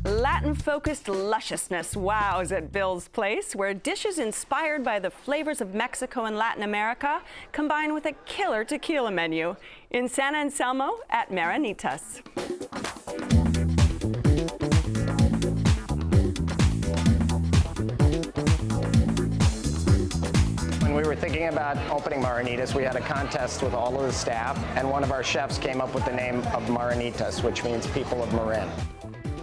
Latin-focused lusciousness wows at Bill's Place, where dishes inspired by the flavors of Mexico and Latin America combine with a killer tequila menu in San Anselmo at Marinitas. When we were thinking about opening Marinitas, we had a contest with all of the staff, and one of our chefs came up with the name of Marinitas, which means people of Marin.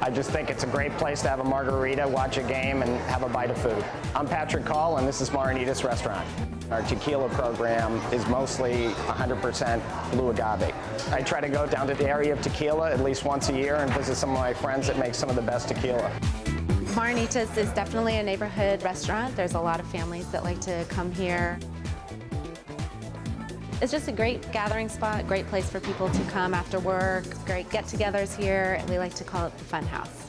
I just think it's a great place to have a margarita, watch a game, and have a bite of food. I'm Patrick Call, and this is Marinitas Restaurant. Our tequila program is mostly 100% blue agave. I try to go down to the area of tequila at least once a year and visit some of my friends that make some of the best tequila. Marinitas is definitely a neighborhood restaurant. There's a lot of families that like to come here. It's just a great gathering spot, great place for people to come after work, great get-togethers here. We like to call it the fun house.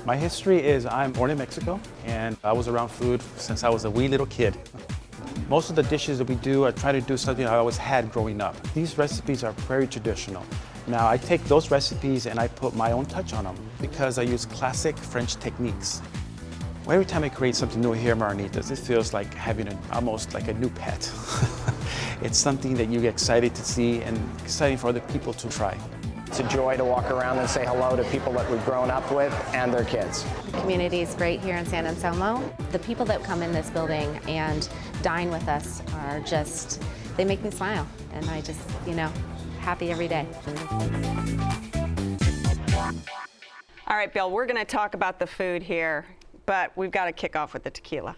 My history is I'm born in Mexico, and I was around food since I was a wee little kid. Most of the dishes that we do, I try to do something I always had growing up. These recipes are very traditional. Now, I take those recipes and I put my own touch on them because I use classic French techniques. Well, every time I create something new here at Marinitas, it feels like having almost like a new pet. It's something that you get excited to see and exciting for other people to try. It's a joy to walk around and say hello to people that we've grown up with and their kids. The community is great here in San Anselmo. The people that come in this building and dine with us are just, they make me smile. And I just, happy every day. All right, Bill, we're going to talk about the food here, but we've got to kick off with the tequila.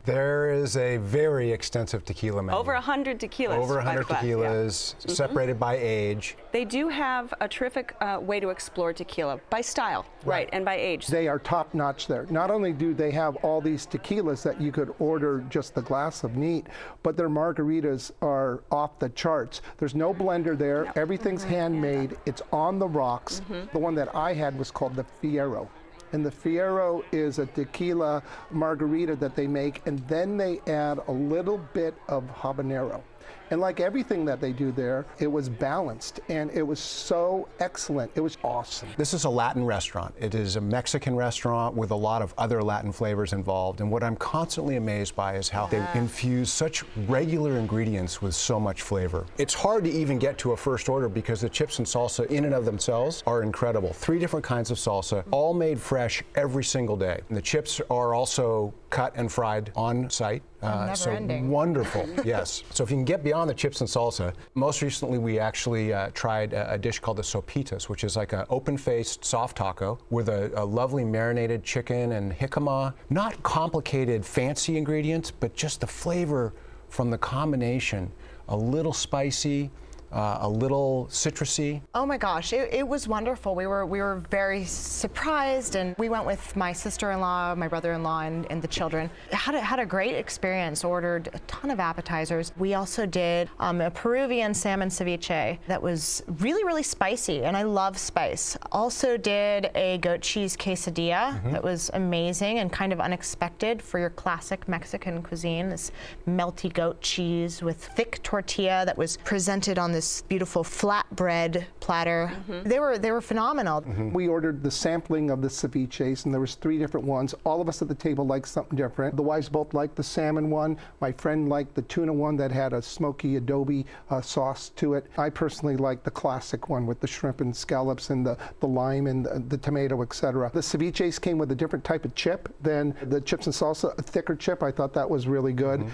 There is a very extensive tequila menu. Over 100 tequilas. Over 100 tequilas, yeah. Separated by age. They do have a terrific way to explore tequila by style, right, and by age. They are top notch there. Not only do they have all these tequilas that you could order just the glass of neat, but their margaritas are off the charts. There's no blender there. No. Everything's handmade. It's on the rocks. The one that I had was called the Fierro. And the Fierro is a tequila margarita that they make, and then they add a little bit of habanero. And like everything that they do there, it was balanced, and it was so excellent. It was awesome. This is a Latin restaurant. It is a Mexican restaurant with a lot of other Latin flavors involved. And what I'm constantly amazed by is how they infuse such regular ingredients with so much flavor. It's hard to even get to a first order because the chips and salsa in and of themselves are incredible. 3 different kinds of salsa, all made fresh every single day. And the chips are also cut and fried on site. Never ending. Wonderful, yes. So if you can get beyond the chips and salsa, most recently we actually tried a dish called the sopitas, which is like an open-faced soft taco with a lovely marinated chicken and jicama. Not complicated, fancy ingredients, but just the flavor from the combination. A little spicy, a little citrusy. Oh my gosh, it was wonderful. We were very surprised, and we went with my sister-in-law, my brother-in-law, and the children. Had a great experience. Ordered a ton of appetizers. We also did a Peruvian salmon ceviche that was really, really spicy, and I love spice. Also did a goat cheese quesadilla that was amazing and kind of unexpected for your classic Mexican cuisine. This melty goat cheese with thick tortilla that was presented on this beautiful flatbread platter. They were phenomenal. We ordered the sampling of the ceviches, and there was 3 different ones. All of us at the table liked something different. The wives both liked the salmon one. My friend liked the tuna one that had a smoky adobe sauce to it. I personally liked the classic one with the shrimp and scallops and the lime and the tomato, etc. The ceviches came with a different type of chip than the chips and salsa, a thicker chip. I thought that was really good.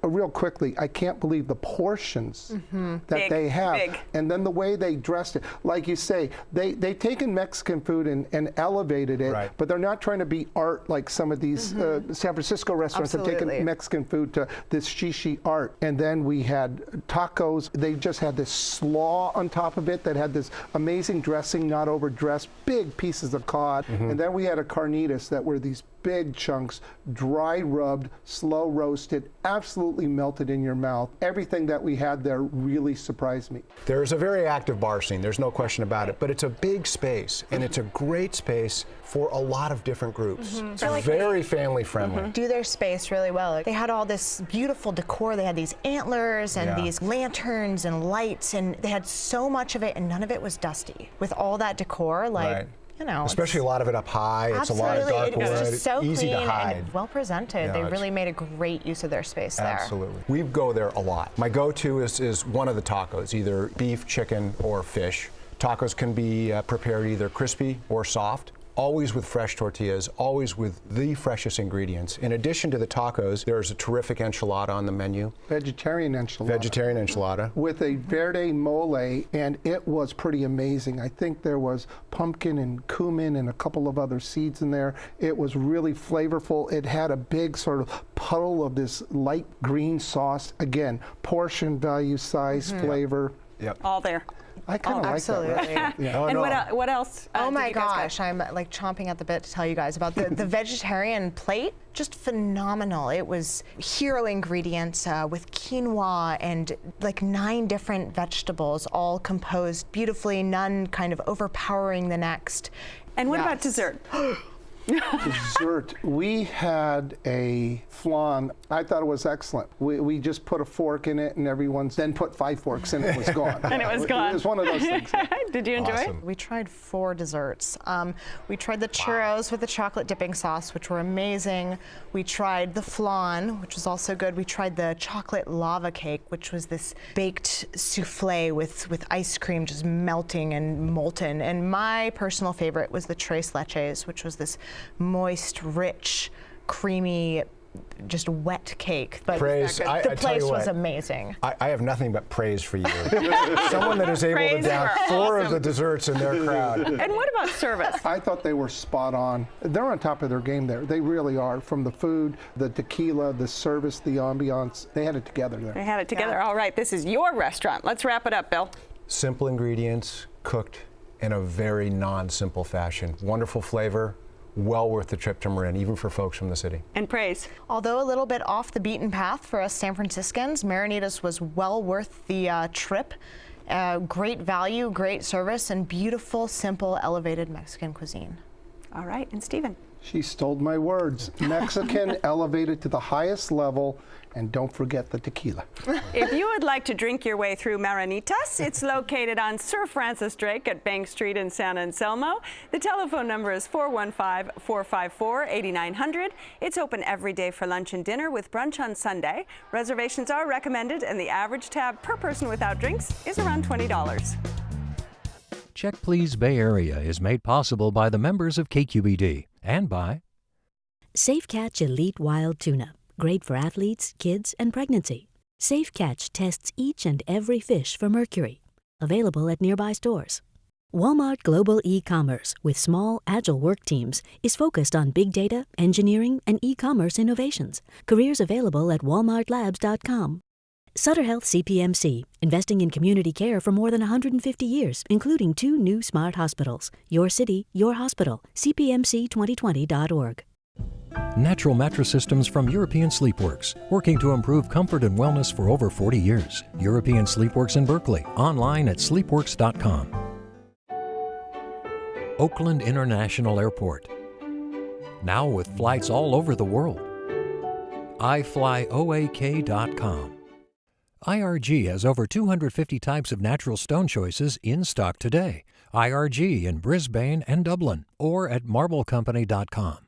Real quickly, I can't believe the portions that they have. And then the way they dressed it. Like you say, they've taken Mexican food and elevated it, but they're not trying to be art like some of these San Francisco restaurants have taken Mexican food to this shishi art. And then we had tacos. They just had this slaw on top of it that had this amazing dressing, not overdressed, big pieces of cod. And then we had a carnitas that were these big chunks, dry rubbed, slow roasted, absolutely melted in your mouth. Everything that we had there really surprised me. There's a very active bar scene, there's no question about it, but it's a big space, and it's a great space for a lot of different groups. It's very family friendly. Do their space really well. They had all this beautiful decor. They had these antlers and these lanterns and lights, and they had so much of it, and none of it was dusty. With all that decor, you know. Especially a lot of it up high. It's a lot of dark Absolutely. It was wood. just so Easy clean to hide. and well presented. Yeah, They it's- really made a great use of their space there. Absolutely. We go there a lot. My go-to is one of the tacos, either beef, chicken, or fish. Tacos can be prepared either crispy or soft. Always with fresh tortillas, always with the freshest ingredients. In addition to the tacos, there's a terrific enchilada on the menu. Vegetarian enchilada. Vegetarian enchilada. With a verde mole, and it was pretty amazing. I think there was pumpkin and cumin and a couple of other seeds in there. It was really flavorful. It had a big sort of puddle of this light green sauce. Again, portion, value, size, flavor. Yep. All there. I kind of like Absolutely. that. Yeah. Oh, And no. what else? Oh did my you guys get? gosh, I'm like chomping at the bit to tell you guys about the vegetarian plate. Just phenomenal. It was hero ingredients with quinoa and like 9 different vegetables, all composed beautifully, none kind of overpowering the next. And what about Yes. dessert? Dessert. We had a flan. I thought it was excellent. We just put a fork in it, and everyone's then put 5 forks in it. It was gone. And it was gone. It was one of those things. Did you enjoy it? Awesome. We tried 4 desserts. We tried the churros with the chocolate dipping sauce, which were amazing. We tried the flan, which was also good. We tried the chocolate lava cake, which was this baked souffle with ice cream just melting and molten. And my personal favorite was the tres leches, which was this moist, rich, creamy, just wet cake. But Praise. the I tell place you was what, amazing. I have nothing but praise for you. Someone that is able Praise to down for 4 of awesome. the desserts in their crowd. And what about service? I thought they were spot on. They're on top of their game there. They really are. From the food, the tequila, the service, the ambiance. They had it together They there. had it together. All right, this is your restaurant. Let's wrap it up, Bill. Simple ingredients, cooked in a very non-simple fashion. Wonderful flavor, well worth the trip to Marin, even for folks from the city. And praise. Although a little bit off the beaten path for us San Franciscans, Marinitas was well worth the trip. Great value, great service, and beautiful, simple, elevated Mexican cuisine. All right, and Stephen. She stole my words. Mexican elevated to the highest level, and don't forget the tequila. If you would like to drink your way through Marinitas, it's located on Sir Francis Drake at Bank Street in San Anselmo. The telephone number is 415-454-8900. It's open every day for lunch and dinner with brunch on Sunday. Reservations are recommended, and the average tab per person without drinks is around $20. Check Please Bay Area is made possible by the members of KQED and by Safe Catch Elite Wild Tuna. Great for athletes, kids, and pregnancy. Safe Catch tests each and every fish for mercury. Available at nearby stores. Walmart Global E-Commerce, with small, agile work teams, is focused on big data, engineering, and e-commerce innovations. Careers available at walmartlabs.com. Sutter Health CPMC, investing in community care for more than 150 years, including 2 new smart hospitals. Your city, your hospital. CPMC2020.org. Natural Mattress Systems from European Sleepworks, working to improve comfort and wellness for over 40 years. European Sleepworks in Berkeley, online at sleepworks.com. Oakland International Airport, now with flights all over the world. iFlyOAK.com. IRG has over 250 types of natural stone choices in stock today. IRG in Brisbane and Dublin, or at marblecompany.com.